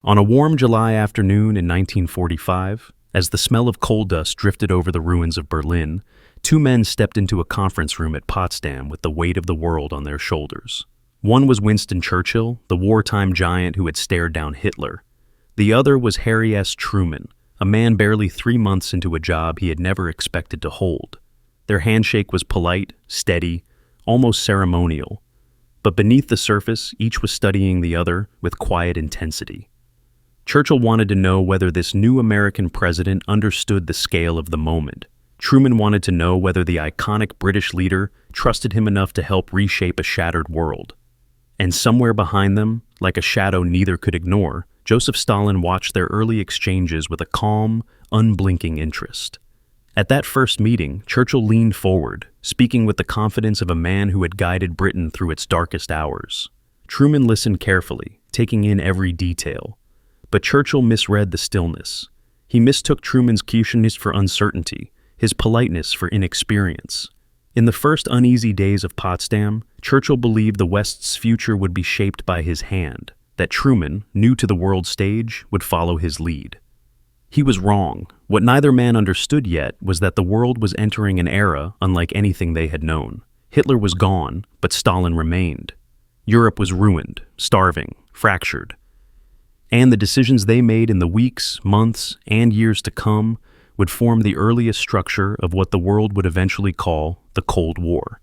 On a warm July afternoon in 1945, as the smell of coal dust drifted over the ruins of Berlin, two men stepped into a conference room at Potsdam with the weight of the world on their shoulders. One was Winston Churchill, the wartime giant who had stared down Hitler. The other was Harry S. Truman, a man barely 3 months into a job he had never expected to hold. Their handshake was polite, steady, almost ceremonial. But beneath the surface, each was studying the other with quiet intensity. Churchill wanted to know whether this new American president understood the scale of the moment. Truman wanted to know whether the iconic British leader trusted him enough to help reshape a shattered world. And somewhere behind them, like a shadow neither could ignore, Joseph Stalin watched their early exchanges with a calm, unblinking interest. At that first meeting, Churchill leaned forward, speaking with the confidence of a man who had guided Britain through its darkest hours. Truman listened carefully, taking in every detail. But Churchill misread the stillness. He mistook Truman's cuteness for uncertainty, his politeness for inexperience. In the first uneasy days of Potsdam, Churchill believed the West's future would be shaped by his hand, that Truman, new to the world stage, would follow his lead. He was wrong. What neither man understood yet was that the world was entering an era unlike anything they had known. Hitler was gone, but Stalin remained. Europe was ruined, starving, fractured. And the decisions they made in the weeks, months, and years to come would form the earliest structure of what the world would eventually call the Cold War.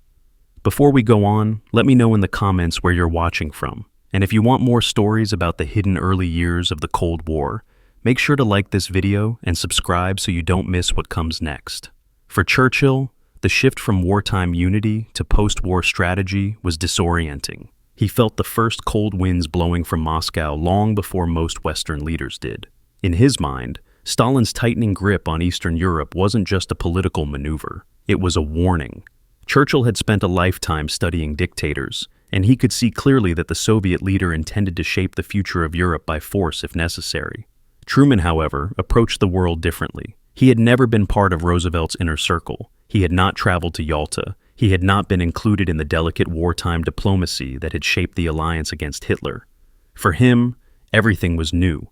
Before we go on, let me know in the comments where you're watching from. And if you want more stories about the hidden early years of the Cold War, make sure to like this video and subscribe so you don't miss what comes next. For Churchill, the shift from wartime unity to post-war strategy was disorienting. He felt the first cold winds blowing from Moscow long before most Western leaders did. In his mind, Stalin's tightening grip on Eastern Europe wasn't just a political maneuver, it was a warning. Churchill had spent a lifetime studying dictators, and he could see clearly that the Soviet leader intended to shape the future of Europe by force if necessary. Truman, however, approached the world differently. He had never been part of Roosevelt's inner circle. He had not traveled to Yalta. He had not been included in the delicate wartime diplomacy that had shaped the alliance against Hitler. For him, everything was new.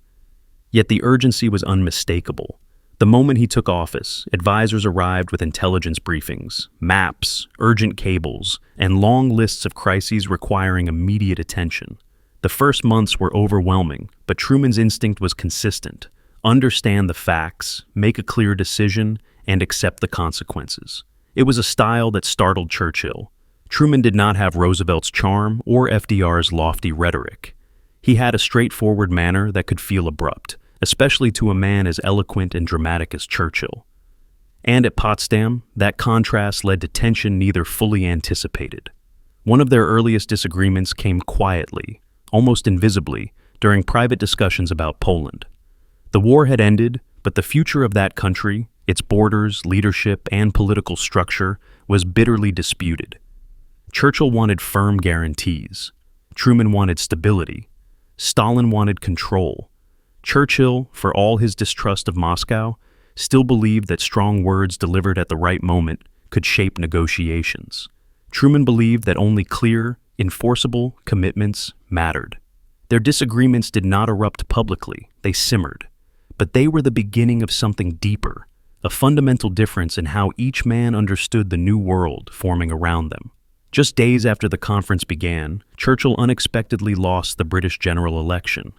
Yet the urgency was unmistakable. The moment he took office, advisors arrived with intelligence briefings, maps, urgent cables, and long lists of crises requiring immediate attention. The first months were overwhelming, but Truman's instinct was consistent. Understand the facts, make a clear decision, and accept the consequences. It was a style that startled Churchill. Truman did not have Roosevelt's charm or FDR's lofty rhetoric. He had a straightforward manner that could feel abrupt, especially to a man as eloquent and dramatic as Churchill. And at Potsdam, that contrast led to tension neither fully anticipated. One of their earliest disagreements came quietly, almost invisibly, during private discussions about Poland. The war had ended, but the future of that country, its borders, leadership, and political structure, was bitterly disputed. Churchill wanted firm guarantees. Truman wanted stability. Stalin wanted control. Churchill, for all his distrust of Moscow, still believed that strong words delivered at the right moment could shape negotiations. Truman believed that only clear, enforceable commitments mattered. Their disagreements did not erupt publicly, they simmered. But they were the beginning of something deeper, a fundamental difference in how each man understood the new world forming around them. Just days after the conference began, Churchill unexpectedly lost the British general election.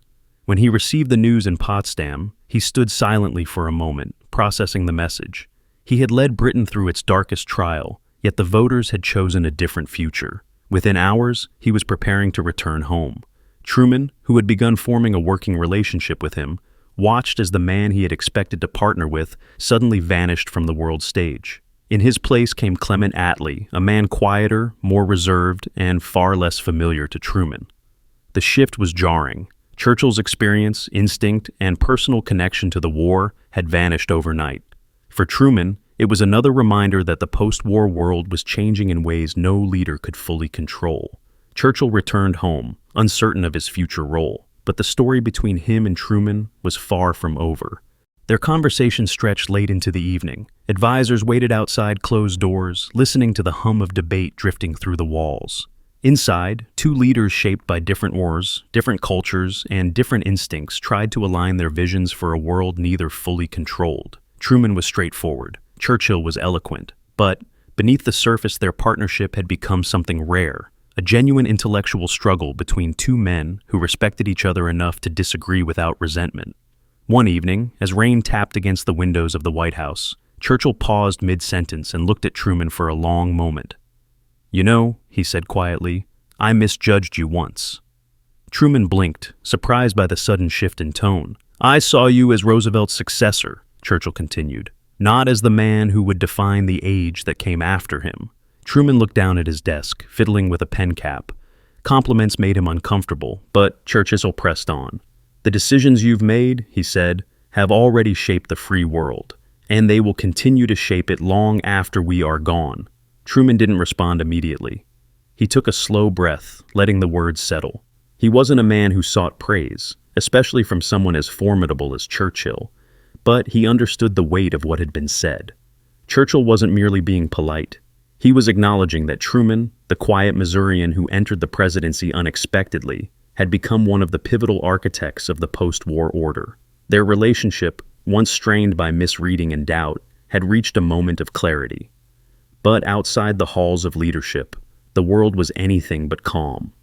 When he received the news in Potsdam, he stood silently for a moment, processing the message. He had led Britain through its darkest trial, yet the voters had chosen a different future. Within hours, he was preparing to return home. Truman, who had begun forming a working relationship with him, watched as the man he had expected to partner with suddenly vanished from the world stage. In his place came Clement Attlee, a man quieter, more reserved, and far less familiar to Truman. The shift was jarring. Churchill's experience, instinct, and personal connection to the war had vanished overnight. For Truman, it was another reminder that the post-war world was changing in ways no leader could fully control. Churchill returned home, uncertain of his future role. But the story between him and Truman was far from over. Their conversation stretched late into the evening. Advisors waited outside closed doors, listening to the hum of debate drifting through the walls. Inside, two leaders shaped by different wars, different cultures, and different instincts tried to align their visions for a world neither fully controlled. Truman was straightforward. Churchill was eloquent. But beneath the surface, their partnership had become something rare, a genuine intellectual struggle between two men who respected each other enough to disagree without resentment. One evening, as rain tapped against the windows of the White House, Churchill paused mid-sentence and looked at Truman for a long moment. "You know," he said quietly, "I misjudged you once." Truman blinked, surprised by the sudden shift in tone. "I saw you as Roosevelt's successor," Churchill continued, "not as the man who would define the age that came after him." Truman looked down at his desk, fiddling with a pen cap. Compliments made him uncomfortable, but Churchill pressed on. "The decisions you've made," he said, "have already shaped the free world, and they will continue to shape it long after we are gone." Truman didn't respond immediately. He took a slow breath, letting the words settle. He wasn't a man who sought praise, especially from someone as formidable as Churchill, but he understood the weight of what had been said. Churchill wasn't merely being polite. He was acknowledging that Truman, the quiet Missourian who entered the presidency unexpectedly, had become one of the pivotal architects of the post-war order. Their relationship, once strained by misreading and doubt, had reached a moment of clarity. But outside the halls of leadership, the world was anything but calm.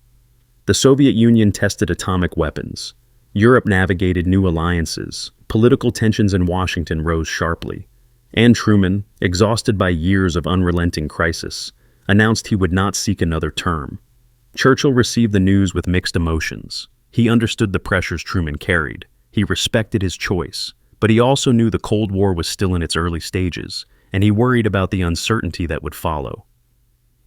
The Soviet Union tested atomic weapons. Europe navigated new alliances. Political tensions in Washington rose sharply. And Truman, exhausted by years of unrelenting crisis, announced he would not seek another term. Churchill received the news with mixed emotions. He understood the pressures Truman carried. He respected his choice. But he also knew the Cold War was still in its early stages, and he worried about the uncertainty that would follow.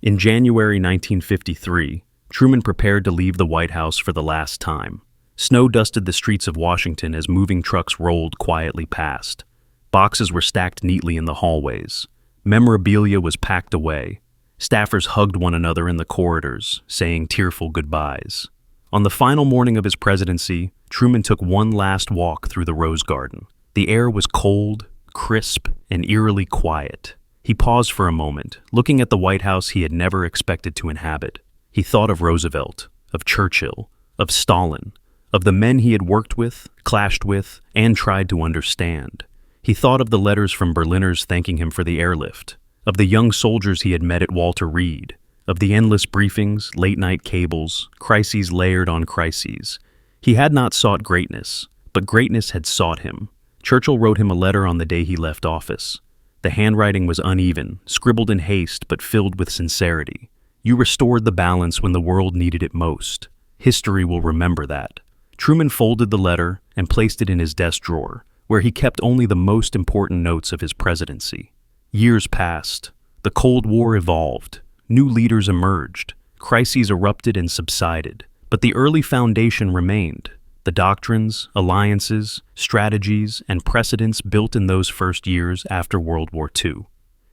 In January 1953, Truman prepared to leave the White House for the last time. Snow dusted the streets of Washington as moving trucks rolled quietly past. Boxes were stacked neatly in the hallways. Memorabilia was packed away. Staffers hugged one another in the corridors, saying tearful goodbyes. On the final morning of his presidency, Truman took one last walk through the Rose Garden. The air was cold, crisp, and eerily quiet. He paused for a moment, looking at the White House he had never expected to inhabit. He thought of Roosevelt, of Churchill, of Stalin, of the men he had worked with, clashed with, and tried to understand. He thought of the letters from Berliners thanking him for the airlift, of the young soldiers he had met at Walter Reed, of the endless briefings, late-night cables, crises layered on crises. He had not sought greatness, but greatness had sought him. Churchill wrote him a letter on the day he left office. The handwriting was uneven, scribbled in haste but filled with sincerity. "You restored the balance when the world needed it most. History will remember that." Truman folded the letter and placed it in his desk drawer, where he kept only the most important notes of his presidency. Years passed. The Cold War evolved. New leaders emerged. Crises erupted and subsided. But the early foundation remained. The doctrines, alliances, strategies, and precedents built in those first years after World War II.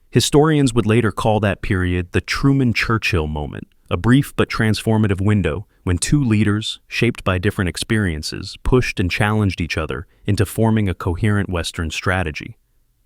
Historians would later call that period the Truman-Churchill moment, a brief but transformative window when two leaders, shaped by different experiences, pushed and challenged each other into forming a coherent Western strategy.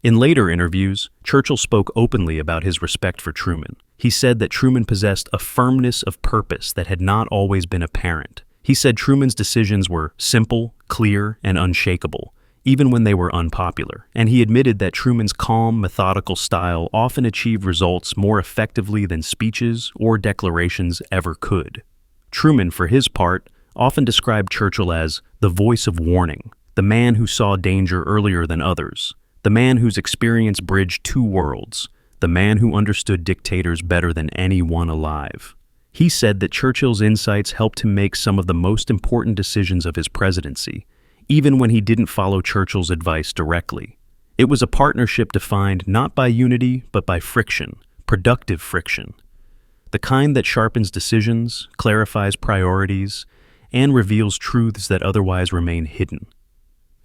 In later interviews, Churchill spoke openly about his respect for Truman. He said that Truman possessed a firmness of purpose that had not always been apparent. He said Truman's decisions were simple, clear, and unshakable, even when they were unpopular, and he admitted that Truman's calm, methodical style often achieved results more effectively than speeches or declarations ever could. Truman, for his part, often described Churchill as the voice of warning, the man who saw danger earlier than others, the man whose experience bridged two worlds, the man who understood dictators better than anyone alive. He said that Churchill's insights helped him make some of the most important decisions of his presidency, even when he didn't follow Churchill's advice directly. It was a partnership defined not by unity, but by friction, productive friction. The kind that sharpens decisions, clarifies priorities, and reveals truths that otherwise remain hidden.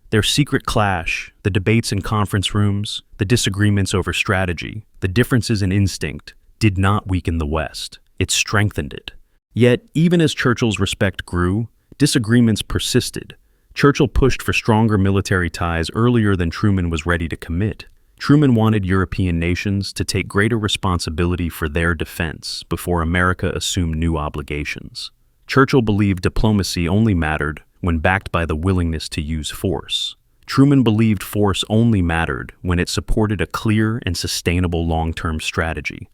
Their secret clash, the debates in conference rooms, the disagreements over strategy, the differences in instinct, did not weaken the West. It strengthened it. Yet, even as Churchill's respect grew, disagreements persisted. Churchill pushed for stronger military ties earlier than Truman was ready to commit. Truman wanted European nations to take greater responsibility for their defense before America assumed new obligations. Churchill believed diplomacy only mattered when backed by the willingness to use force. Truman believed force only mattered when it supported a clear and sustainable long-term strategy.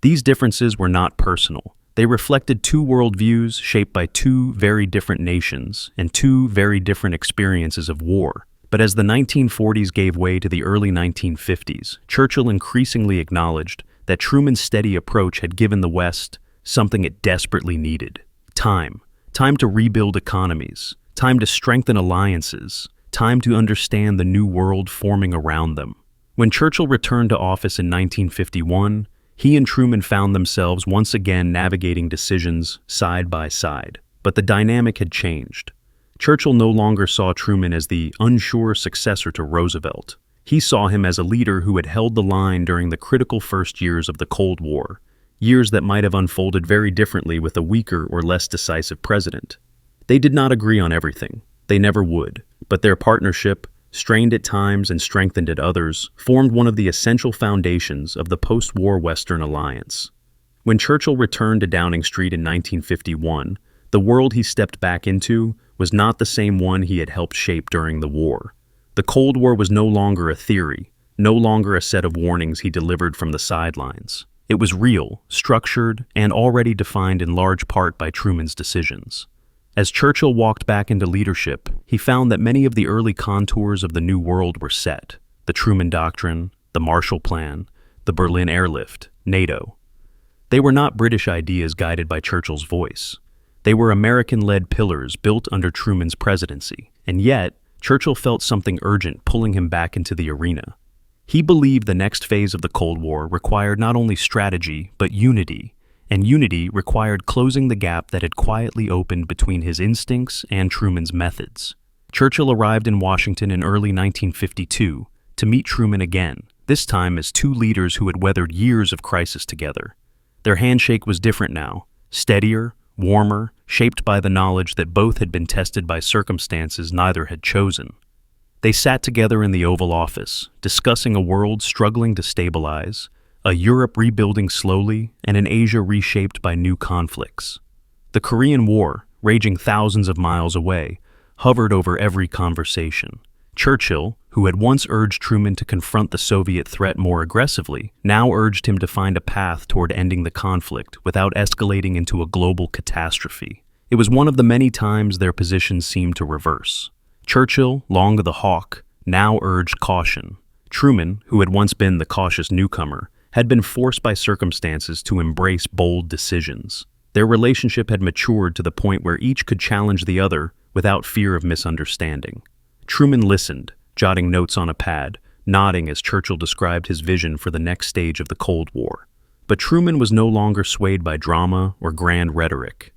These differences were not personal. They reflected two worldviews shaped by two very different nations and two very different experiences of war. But as the 1940s gave way to the early 1950s, Churchill increasingly acknowledged that Truman's steady approach had given the West something it desperately needed: time. Time to rebuild economies, time to strengthen alliances, time to understand the new world forming around them. When Churchill returned to office in 1951, he and Truman found themselves once again navigating decisions side by side. But the dynamic had changed. Churchill no longer saw Truman as the unsure successor to Roosevelt. He saw him as a leader who had held the line during the critical first years of the Cold War, years that might have unfolded very differently with a weaker or less decisive president. They did not agree on everything. They never would. But their partnership, strained at times and strengthened at others, formed one of the essential foundations of the post-war Western alliance. When Churchill returned to Downing Street in 1951, the world he stepped back into was not the same one he had helped shape during the war. The Cold War was no longer a theory, no longer a set of warnings he delivered from the sidelines. It was real, structured, and already defined in large part by Truman's decisions. As Churchill walked back into leadership, he found that many of the early contours of the New World were set: the Truman Doctrine, the Marshall Plan, the Berlin airlift, NATO. They were not British ideas guided by Churchill's voice. They were American-led pillars built under Truman's presidency, and yet, Churchill felt something urgent pulling him back into the arena. He believed the next phase of the Cold War required not only strategy, but unity, and unity required closing the gap that had quietly opened between his instincts and Truman's methods. Churchill arrived in Washington in early 1952 to meet Truman again, this time as two leaders who had weathered years of crisis together. Their handshake was different now, steadier, warmer, shaped by the knowledge that both had been tested by circumstances neither had chosen. They sat together in the Oval Office, discussing a world struggling to stabilize, a Europe rebuilding slowly, and an Asia reshaped by new conflicts. The Korean War, raging thousands of miles away, hovered over every conversation. Churchill, who had once urged Truman to confront the Soviet threat more aggressively, now urged him to find a path toward ending the conflict without escalating into a global catastrophe. It was one of the many times their positions seemed to reverse. Churchill, long the hawk, now urged caution. Truman, who had once been the cautious newcomer, had been forced by circumstances to embrace bold decisions. Their relationship had matured to the point where each could challenge the other without fear of misunderstanding. Truman listened, jotting notes on a pad, nodding as Churchill described his vision for the next stage of the Cold War. But Truman was no longer swayed by drama or grand rhetoric.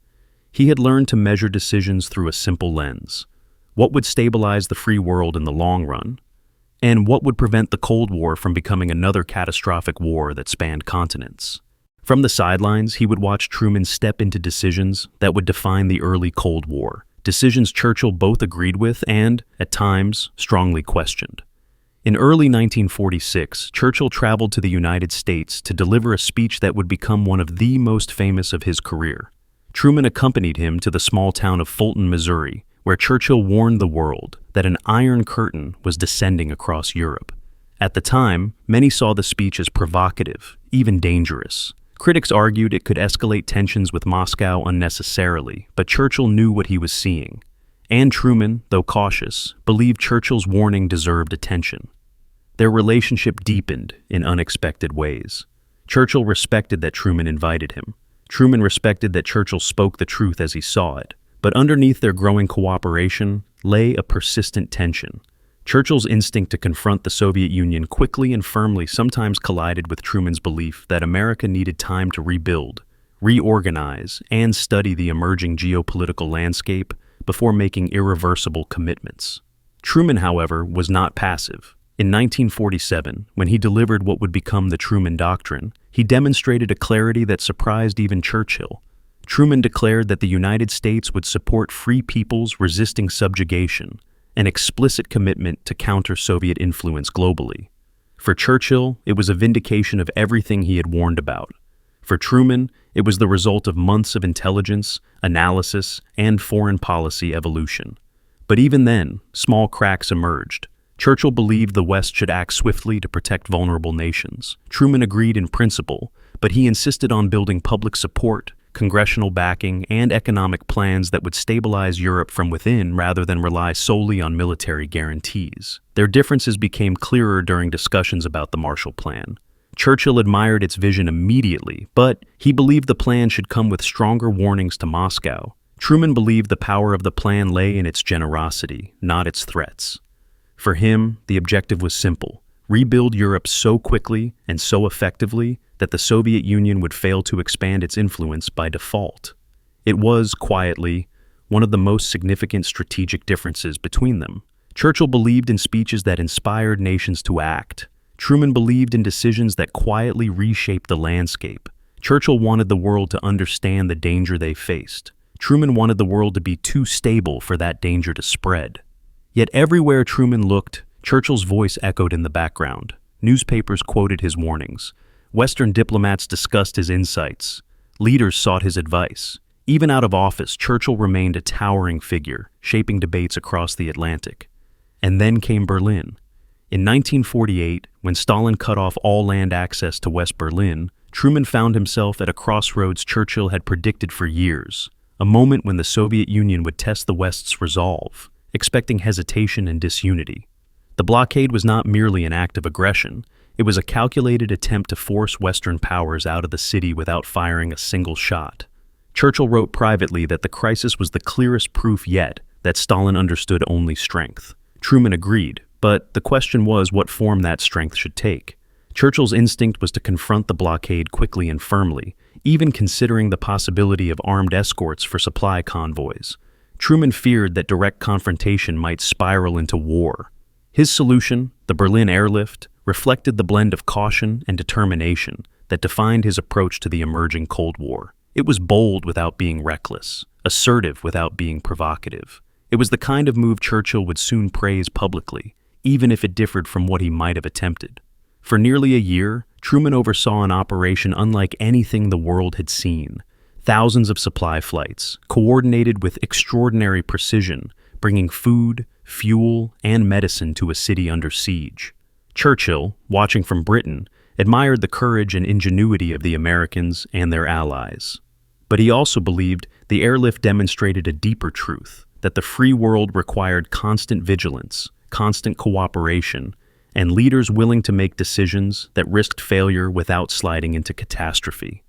He had learned to measure decisions through a simple lens. What would stabilize the free world in the long run? And what would prevent the Cold War from becoming another catastrophic war that spanned continents? From the sidelines, he would watch Truman step into decisions that would define the early Cold War, decisions Churchill both agreed with and, at times, strongly questioned. In early 1946, Churchill traveled to the United States to deliver a speech that would become one of the most famous of his career. Truman accompanied him to the small town of Fulton, Missouri, where Churchill warned the world that an iron curtain was descending across Europe. At the time, many saw the speech as provocative, even dangerous. Critics argued it could escalate tensions with Moscow unnecessarily, but Churchill knew what he was seeing. And Truman, though cautious, believed Churchill's warning deserved attention. Their relationship deepened in unexpected ways. Churchill respected that Truman invited him. Truman respected that Churchill spoke the truth as he saw it. But underneath their growing cooperation lay a persistent tension. Churchill's instinct to confront the Soviet Union quickly and firmly sometimes collided with Truman's belief that America needed time to rebuild, reorganize, and study the emerging geopolitical landscape before making irreversible commitments. Truman, however, was not passive. In 1947, when he delivered what would become the Truman Doctrine, he demonstrated a clarity that surprised even Churchill. Truman declared that the United States would support free peoples resisting subjugation, an explicit commitment to counter Soviet influence globally. For Churchill, it was a vindication of everything he had warned about. For Truman, it was the result of months of intelligence, analysis, and foreign policy evolution. But even then, small cracks emerged. Churchill believed the West should act swiftly to protect vulnerable nations. Truman agreed in principle, but he insisted on building public support, congressional backing, and economic plans that would stabilize Europe from within rather than rely solely on military guarantees. Their differences became clearer during discussions about the Marshall Plan. Churchill admired its vision immediately, but he believed the plan should come with stronger warnings to Moscow. Truman believed the power of the plan lay in its generosity, not its threats. For him, the objective was simple: rebuild Europe so quickly and so effectively that the Soviet Union would fail to expand its influence by default. It was, quietly, one of the most significant strategic differences between them. Churchill believed in speeches that inspired nations to act. Truman believed in decisions that quietly reshaped the landscape. Churchill wanted the world to understand the danger they faced. Truman wanted the world to be too stable for that danger to spread. Yet everywhere Truman looked, Churchill's voice echoed in the background. Newspapers quoted his warnings. Western diplomats discussed his insights. Leaders sought his advice. Even out of office, Churchill remained a towering figure, shaping debates across the Atlantic. And then came Berlin. In 1948, when Stalin cut off all land access to West Berlin, Truman found himself at a crossroads Churchill had predicted for years, a moment when the Soviet Union would test the West's resolve, expecting hesitation and disunity. The blockade was not merely an act of aggression, it was a calculated attempt to force Western powers out of the city without firing a single shot. Churchill wrote privately that the crisis was the clearest proof yet that Stalin understood only strength. Truman agreed, but the question was what form that strength should take. Churchill's instinct was to confront the blockade quickly and firmly, even considering the possibility of armed escorts for supply convoys. Truman feared that direct confrontation might spiral into war. His solution, the Berlin airlift, reflected the blend of caution and determination that defined his approach to the emerging Cold War. It was bold without being reckless, assertive without being provocative. It was the kind of move Churchill would soon praise publicly, even if it differed from what he might have attempted. For nearly a year, Truman oversaw an operation unlike anything the world had seen. Thousands of supply flights, coordinated with extraordinary precision, bringing food, fuel, and medicine to a city under siege. Churchill, watching from Britain, admired the courage and ingenuity of the Americans and their allies. But he also believed the airlift demonstrated a deeper truth, that the free world required constant vigilance, constant cooperation, and leaders willing to make decisions that risked failure without sliding into catastrophe.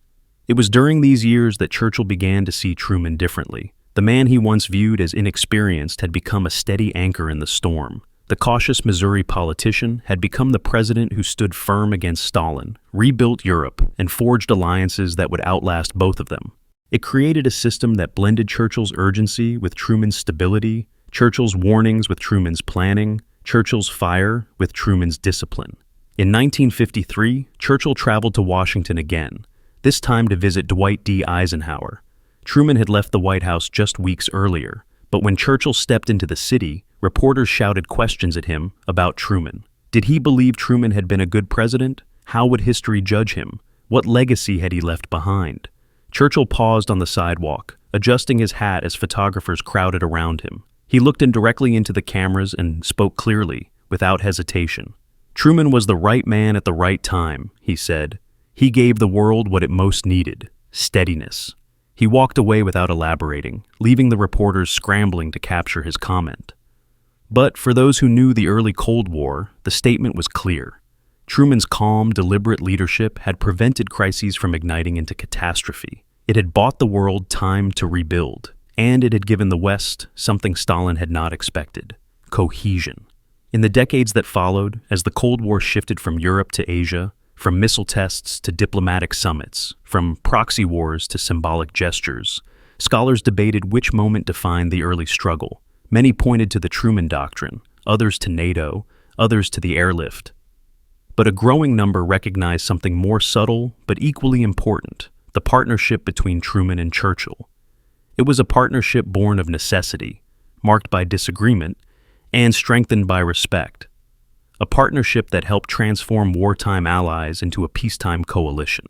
It was during these years that Churchill began to see Truman differently. The man he once viewed as inexperienced had become a steady anchor in the storm. The cautious Missouri politician had become the president who stood firm against Stalin, rebuilt Europe, and forged alliances that would outlast both of them. It created a system that blended Churchill's urgency with Truman's stability, Churchill's warnings with Truman's planning, Churchill's fire with Truman's discipline. In 1953, Churchill traveled to Washington again, this time to visit Dwight D. Eisenhower. Truman had left the White House just weeks earlier, but when Churchill stepped into the city, reporters shouted questions at him about Truman. Did he believe Truman had been a good president? How would history judge him? What legacy had he left behind? Churchill paused on the sidewalk, adjusting his hat as photographers crowded around him. He looked directly into the cameras and spoke clearly, without hesitation. Truman was the right man at the right time, he said. He gave the world what it most needed: steadiness. He walked away without elaborating, leaving the reporters scrambling to capture his comment. But for those who knew the early Cold War, the statement was clear. Truman's calm, deliberate leadership had prevented crises from igniting into catastrophe. It had bought the world time to rebuild, and it had given the West something Stalin had not expected: cohesion. In the decades that followed, as the Cold War shifted from Europe to Asia, from missile tests to diplomatic summits, from proxy wars to symbolic gestures, scholars debated which moment defined the early struggle. Many pointed to the Truman Doctrine, others to NATO, others to the airlift. But a growing number recognized something more subtle but equally important: the partnership between Truman and Churchill. It was a partnership born of necessity, marked by disagreement, and strengthened by respect. a partnership that helped transform wartime allies into a peacetime coalition,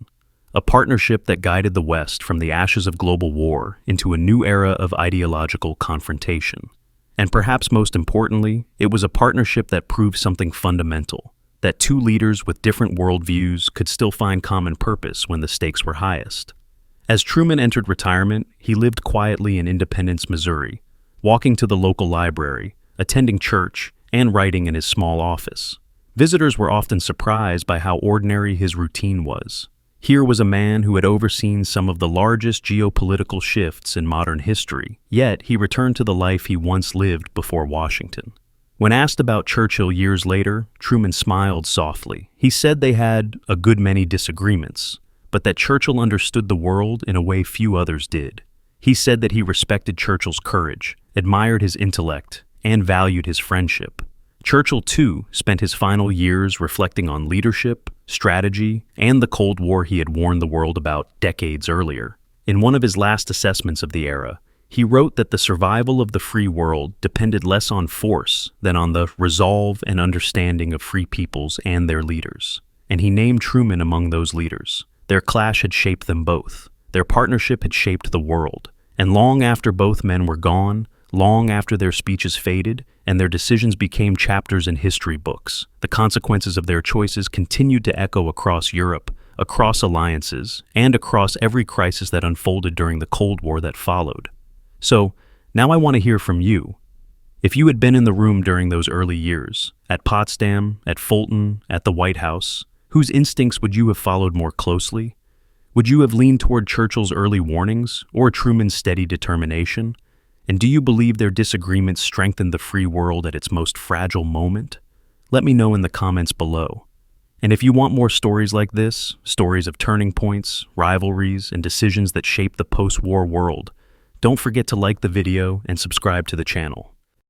a partnership that guided the West from the ashes of global war into a new era of ideological confrontation. And perhaps most importantly, it was a partnership that proved something fundamental, that two leaders with different worldviews could still find common purpose when the stakes were highest. As Truman entered retirement, he lived quietly in Independence, Missouri, walking to the local library, attending church, and writing in his small office. Visitors were often surprised by how ordinary his routine was. Here was a man who had overseen some of the largest geopolitical shifts in modern history, yet he returned to the life he once lived before Washington. When asked about Churchill years later, Truman smiled softly. He said they had a good many disagreements, but that Churchill understood the world in a way few others did. He said that he respected Churchill's courage, admired his intellect, and valued his friendship. Churchill, too, spent his final years reflecting on leadership, strategy, and the Cold War he had warned the world about decades earlier. In one of his last assessments of the era, he wrote that the survival of the free world depended less on force than on the resolve and understanding of free peoples and their leaders. And he named Truman among those leaders. Their clash had shaped them both. Their partnership had shaped the world. And long after both men were gone, long after their speeches faded and their decisions became chapters in history books, the consequences of their choices continued to echo across Europe, across alliances, and across every crisis that unfolded during the Cold War that followed. So, now I want to hear from you. If you had been in the room during those early years, at Potsdam, at Fulton, at the White House, whose instincts would you have followed more closely? Would you have leaned toward Churchill's early warnings or Truman's steady determination? And do you believe their disagreements strengthened the free world at its most fragile moment? Let me know in the comments below. And if you want more stories like this, stories of turning points, rivalries, and decisions that shape the post-war world, don't forget to like the video and subscribe to the channel.